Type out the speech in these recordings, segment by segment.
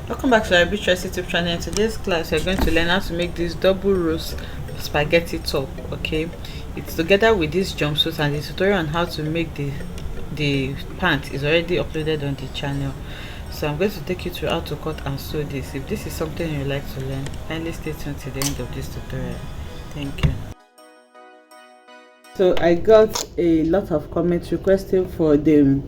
Welcome back to our Beatrice YouTube channel. In today's class, we're going to learn how to make this double roast spaghetti top. Okay, it's together with this jumpsuit, and the tutorial on how to make the pant is already uploaded on the channel. So I'm going to take you through how to cut and sew this. If this is something you like to learn, kindly stay tuned to the end of this tutorial. Thank you. So I got a lot of comments requesting for the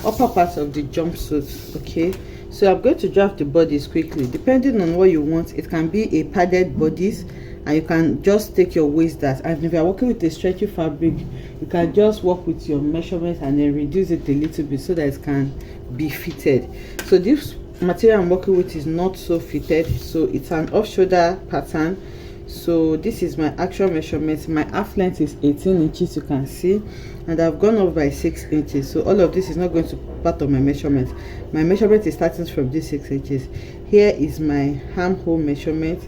upper part of the jumpsuit. Okay, so I'm going to draft the bodies quickly. Depending on what you want, it can be a padded bodies, and you can just take your waist that, and if you're working with a stretchy fabric, you can just work with your measurements and then reduce it a little bit so that it can be fitted. So this material I'm working with is not so fitted, so it's an off shoulder pattern. So this is my actual measurement. My half length is 18 inches, you can see, and I've gone up by 6 inches. So all of this is not going to be part of my measurement. My measurement is starting from this 6 inches. Here is my armhole measurement,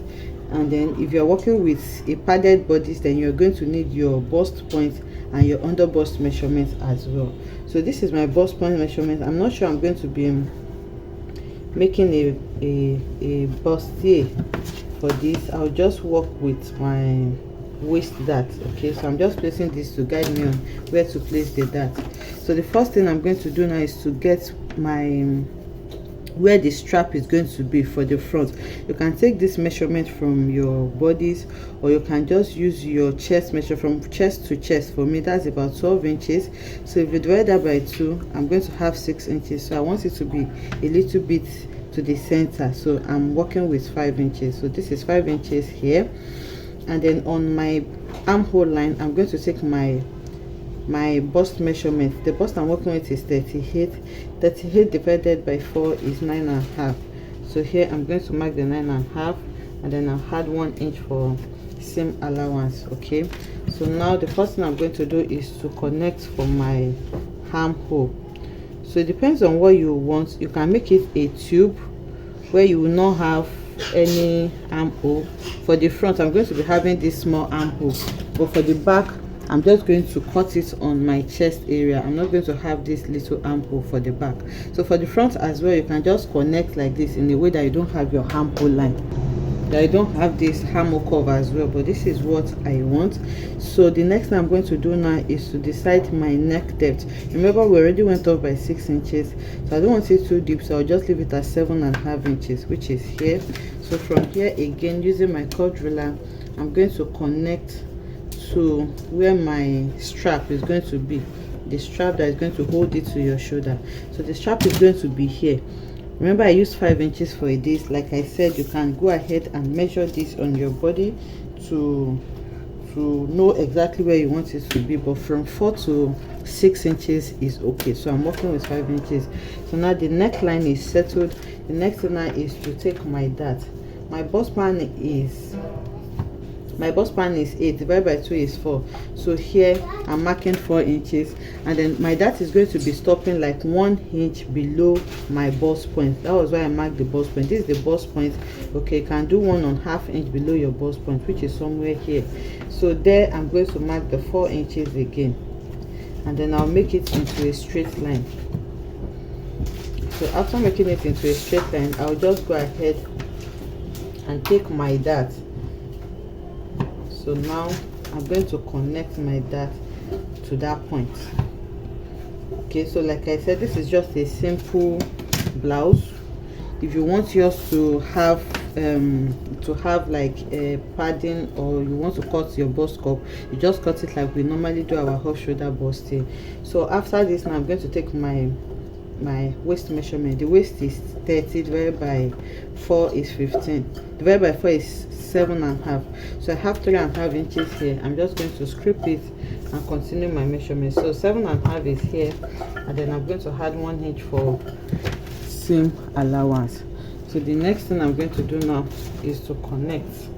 and then if you're working with a padded bodies, then you're going to need your bust point and your under bust measurement as well. So this is my bust point measurement. I'm not sure I'm going to be making a bustier for this. I'll just work with my waist dart. Okay, so I'm just placing this to guide me on where to place the dart. So the first thing I'm going to do now is to get my where the strap is going to be for the front. You can take this measurement from your bodies, or you can just use your chest measure from chest to chest. For me, that's about 12 inches. So if you divide that by 2, I'm going to have 6 inches. So I want it to be a little bit to the center, so I'm working with 5 inches. So this is 5 inches here, and then on my armhole line, I'm going to take my bust measurement. The bust I'm working with is 38 divided by 4 is 9.5. So here I'm going to mark the 9.5, and then I'll add 1 inch for seam allowance. Okay, so now the first thing I'm going to do is to connect for my armhole. So it depends on what you want. You can make it a tube where you will not have any armhole. For the front, I'm going to be having this small armhole, but for the back, I'm just going to cut it on my chest area. I'm not going to have this little armhole for the back. So for the front as well, you can just connect like this in a way that you don't have your armhole line, that I don't have this armhole cover as well, but this is what I want. So the next thing I'm going to do now is to decide my neck depth. Remember, we already went up by 6 inches, so I don't want it too deep, so I'll just leave it at 7.5 inches, which is here. So from here again, using my cord ruler, I'm going to connect to where my strap is going to be, the strap that is going to hold it to your shoulder. So the strap is going to be here. Remember, I used 5 inches for this. Like I said, you can go ahead and measure this on your body to know exactly where you want it to be, but from 4 to 6 inches is okay. So I'm working with 5 inches. So now the neckline is settled. The next thing now is to take my dart. My bust pan is 8 divided by 2 is 4. So here I'm marking 4 inches, and then my dart is going to be stopping like 1 inch below my bust point. That was why I marked the bust point. This is the bust point. Okay, you can do 1.5 inch below your bust point, which is somewhere here. So there I'm going to mark the 4 inches again, and then I'll make it into a straight line. So after making it into a straight line, I'll just go ahead and take my dart. So now I'm going to connect my dart to that point. Okay, so like I said, this is just a simple blouse. If you want yours to have like a padding, or you want to cut your bust cup, you just cut it like we normally do our off shoulder busting. So after this, now I'm going to take my waist measurement. The waist is 30 divided by 4 is 15 divided by 4 is 7.5. So I have 3.5 inches here. I'm just going to script it and continue my measurement. So 7.5 is here, and then I'm going to add 1 inch for seam allowance. So the next thing I'm going to do now is to connect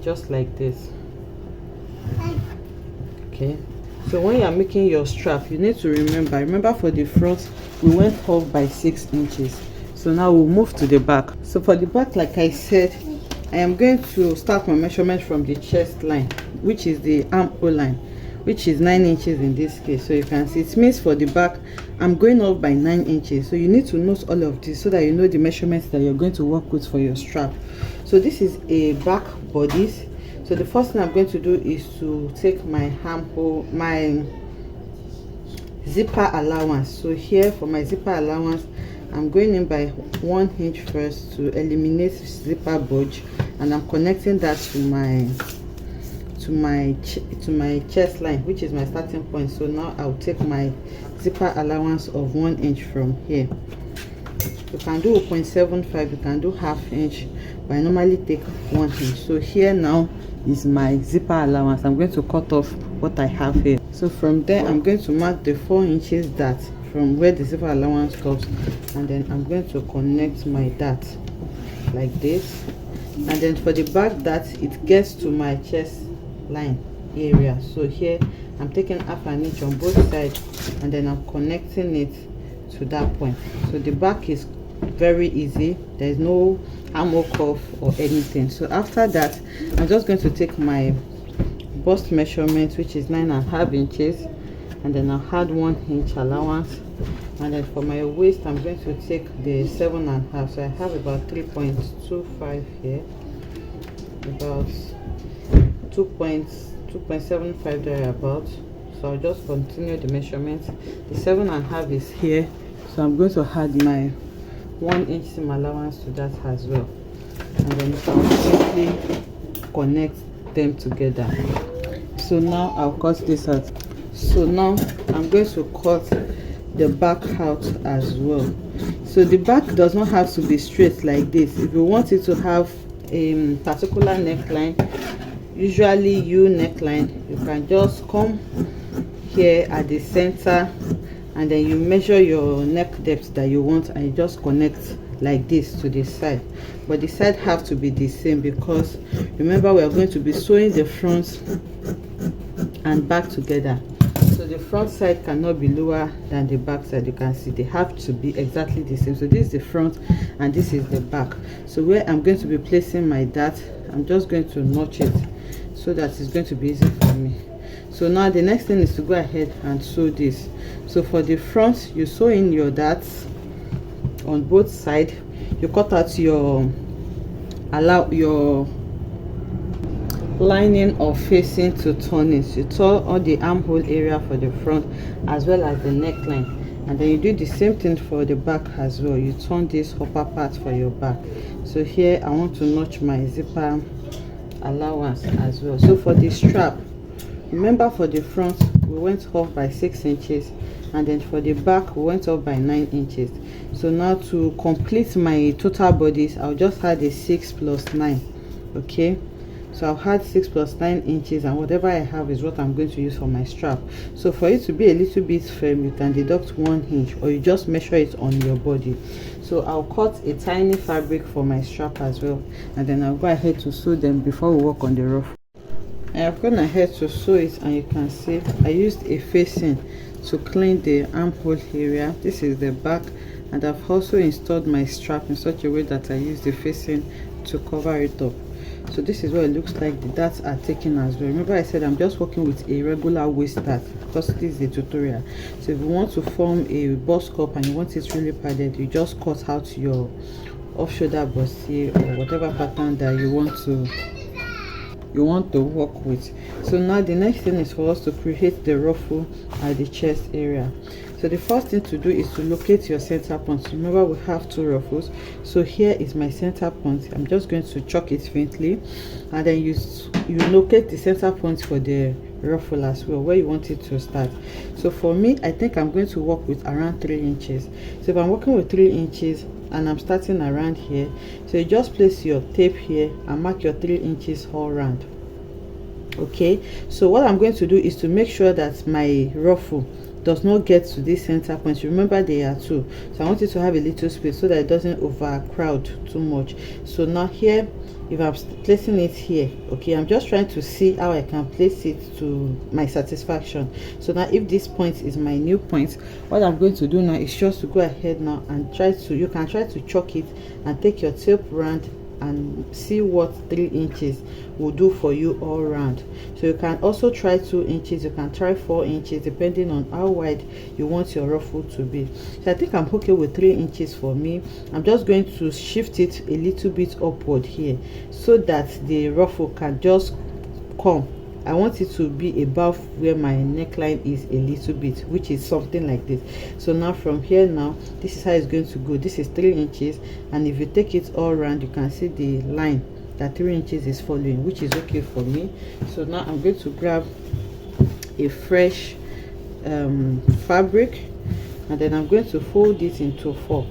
just like this. Okay, so when you are making your strap, you need to remember for the front we went off by 6 inches. So now we'll move to the back. So for the back, like I said, I am going to start my measurement from the chest line, which is the armhole line. which is 9 inches in this case. So you can see it means for the back I'm going up by 9 inches. So you need to note all of this so that you know the measurements that you're going to work with for your strap. So this is a back bodice. So the first thing I'm going to do is to take my armhole, my zipper allowance. So here for my zipper allowance, I'm going in by 1 inch first to eliminate zipper bulge, and I'm connecting that to my chest line, which is my starting point. So now I'll take my zipper allowance of 1 inch from here. You can do 0.75, you can do ½ inch, but I normally take 1 inch. So here now is my zipper allowance. I'm going to cut off what I have here. So from there I'm going to mark the 4 inches dart from where the zipper allowance comes, and then I'm going to connect my dart like this. And then for the back dart, it gets to my chest line area. So here I'm taking ½ inch on both sides, and then I'm connecting it to that point. So the back is very easy, there's no armhole cuff or anything. So after that I'm just going to take my bust measurement, which is 9½ inches, and then I'll add 1 inch allowance. And then for my waist I'm going to take the 7½. So I have about 3.25 here, about 2.75 there about. So I'll just continue the measurement. The 7½ is here, so I'm going to add my 1 inch seam allowance to that as well, and then I'll simply connect them together. So now I'll cut this out. So now I'm going to cut the back out as well. So the back does not have to be straight like this. If you want it to have a particular neckline, usually U neckline, you can just come here at the center, and then you measure your neck depth that you want, and you just connect like this to the side. But the side have to be the same, because remember we are going to be sewing the front and back together. So the front side cannot be lower than the back side. You can see they have to be exactly the same. So this is the front and this is the back. So where I'm going to be placing my dart, I'm just going to notch it so that it's going to be easy for me. So now the next thing is to go ahead and sew this. So for the front, you sew in your darts on both sides. You cut out your lining or facing to turn it. You turn all the armhole area for the front as well as the neckline, and then you do the same thing for the back as well. You turn this upper part for your back. So here I want to notch my zipper allowance as well. So for the strap, remember for the front we went off by 6 inches, and then for the back we went up by 9 inches. So now to complete my total bodies, I'll just add a 6 plus 9. Okay, so I'll add 6 plus 9 inches, and whatever I have is what I'm going to use for my strap. So for it to be a little bit firm, you can deduct 1 inch, or you just measure it on your body. So I'll cut a tiny fabric for my strap as well, and then I'll go ahead to sew them before we work on the ruff. I have gone ahead to sew it, and you can see I used a facing to clean the armhole area. This is the back, and I've also installed my strap in such a way that I use the facing to cover it up. So this is what it looks like. The darts are taken as well. Remember I said I'm just working with a regular waist dart because this is a tutorial. So if you want to form a bust cup and you want it really padded, you just cut out your off shoulder bustier or whatever pattern that you want to work with. So now the next thing is for us to create the ruffle at the chest area. So the first thing to do is to locate your center point. Remember we have 2 ruffles, so here is my center point. I'm just going to chalk it faintly, and then you locate the center point for the ruffle as well, where you want it to start. So for me, I think I'm going to work with around 3 inches. So if I'm working with 3 inches and I'm starting around here, so you just place your tape here and mark your 3 inches all round. Okay, so what I'm going to do is to make sure that my ruffle does not get to this center point. Remember there are 2, so I want it to have a little space so that it doesn't overcrowd too much. So now here, if I'm placing it here, okay, I'm just trying to see how I can place it to my satisfaction. So now if this point is my new point, what I'm going to do now is just to go ahead now and you can try to chalk it and take your tape round and see what 3 inches will do for you all round. So you can also try 2 inches, you can try 4 inches, depending on how wide you want your ruffle to be. So I think I'm okay with 3 inches for me. I'm just going to shift it a little bit upward here so that the ruffle can just come. I want it to be above where my neckline is a little bit, which is something like this. So now from here, now this is how it's going to go. This is 3 inches, and if you take it all around, you can see the line that 3 inches is following, which is okay for me. So now I'm going to grab a fresh fabric, and then I'm going to fold it into 4.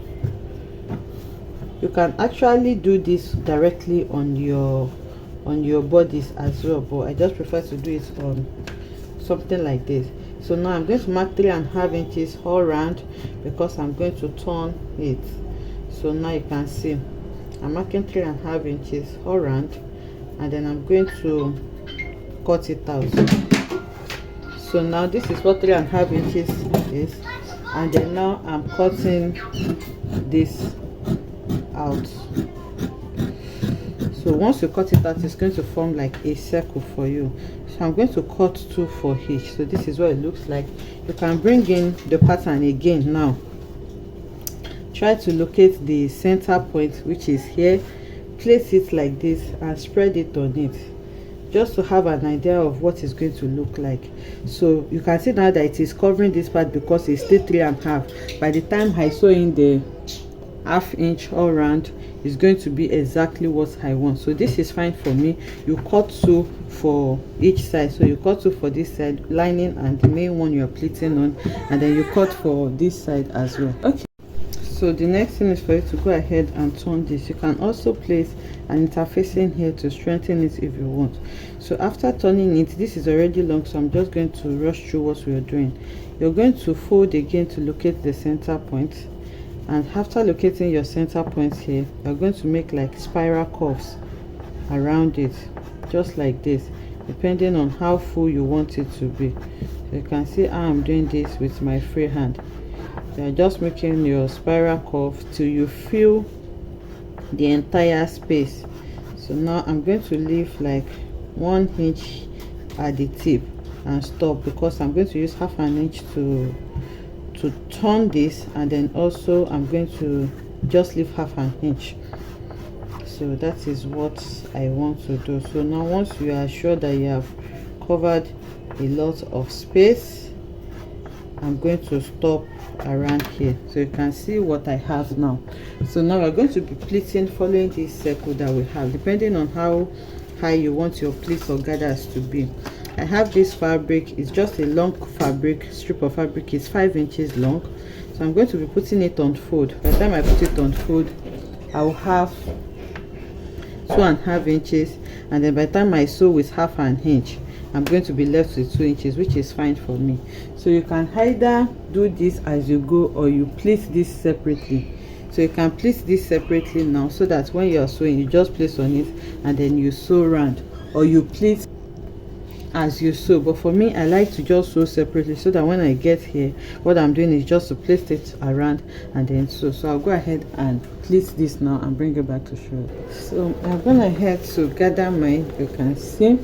You can actually do this directly on your bodies as well, but I just prefer to do it on something like this. So now I'm going to mark 3.5 inches all round because I'm going to turn it. So now you can see I'm marking 3.5 inches all round, and then I'm going to cut it out. So now this is what 3.5 inches is, and then now I'm cutting this out. So once you cut it out, it's going to form like a circle for you. So I'm going to cut 2 for each. So this is what it looks like. You can bring in the pattern again. Now try to locate the center point, which is here. Place it like this and spread it on it, just to have an idea of what it's going to look like. So you can see now that it is covering this part because it's still 3.5. By the time I sew in the 1/2 inch all round, is going to be exactly what I want. So this is fine for me. You cut 2 for each side. So you cut 2 for this side, lining and the main one you're pleating on, and then you cut for this side as well. Okay, so the next thing is for you to go ahead and turn this. You can also place an interfacing here to strengthen it if you want. So after turning it, this is already long, so I'm just going to rush through what we're doing. You're going to fold again to locate the center point, and after locating your center point here, you're going to make like spiral curves around it, just like this, depending on how full you want it to be. So you can see how I'm doing this with my free hand. You're just making your spiral curve till you fill the entire space. So now I'm going to leave like 1 inch at the tip and stop, because I'm going to use 1/2 inch to turn this, and then also I'm going to just leave 1/2 inch. So that is what I want to do. So now once you are sure that you have covered a lot of space, I'm going to stop around here. So you can see what I have now. So now we're going to be pleating following this circle that we have, depending on how high you want your pleats or gathers to be. I have this fabric. It's just a long fabric, strip of fabric. Is 5 inches long. So I'm going to be putting it on fold. By the time I put it on fold, I will have 2.5 inches, and then by the time I sew with 1/2 inch, I'm going to be left with 2 inches, which is fine for me. So you can either do this as you go, or you place this separately. So you can place this separately now, so that when you are sewing, you just place on it and then you sew round, or you place as you sew. But for me, I like to just sew separately, so that when I get here, what I'm doing is just to place it around and then sew. So I'll go ahead and place this now and bring it back to show. So I'm gonna ahead to gather mine. You can see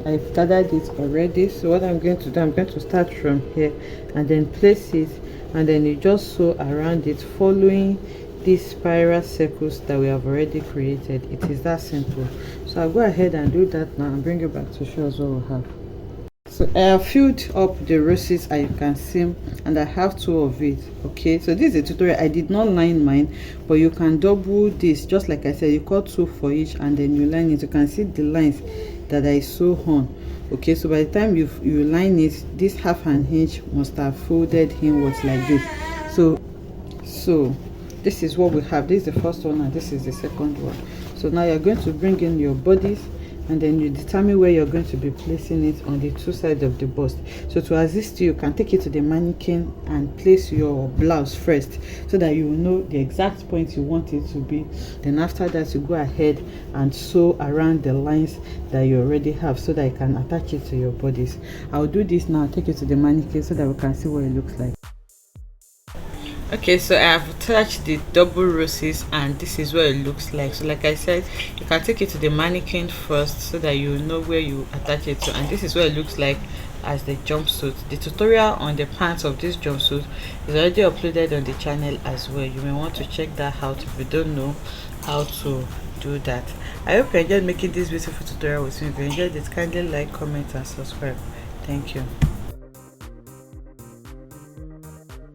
I've gathered it already. So what I'm going to do, I'm going to start from here and then place it, and then you just sew around it, following these spiral circles that we have already created. It is that simple. So I'll go ahead and do that now and bring it back to show us what we have. So I have filled up the roses, as you can see, and I have 2 of it. Okay, so this is a tutorial. I did not line mine, but you can double this, just like I said. You cut 2 for each and then you line it. You can see the lines that I sew on. Okay, so by the time you line it, this 1/2 inch must have folded inwards like this. So this is what we have. This is the first one and this is the second one. So now you're going to bring in your bodies, and then you determine where you're going to be placing it on the 2 sides of the bust. So to assist you, can take it to the mannequin and place your blouse first, so that you will know the exact point you want it to be. Then after that, you go ahead and sew around the lines that you already have, so that you can attach it to your bodies. I'll do this now, take it to the mannequin so that we can see what it looks like. Okay, so I have attached the double roses, and this is what it looks like. So like I said, you can take it to the mannequin first so that you know where you attach it to, and this is what it looks like as the jumpsuit. The tutorial on the pants of this jumpsuit is already uploaded on the channel as well. You may want to check that out if you don't know how to do that. I hope you enjoyed making this beautiful tutorial with me. If you enjoyed it, kindly like, comment and subscribe. Thank you.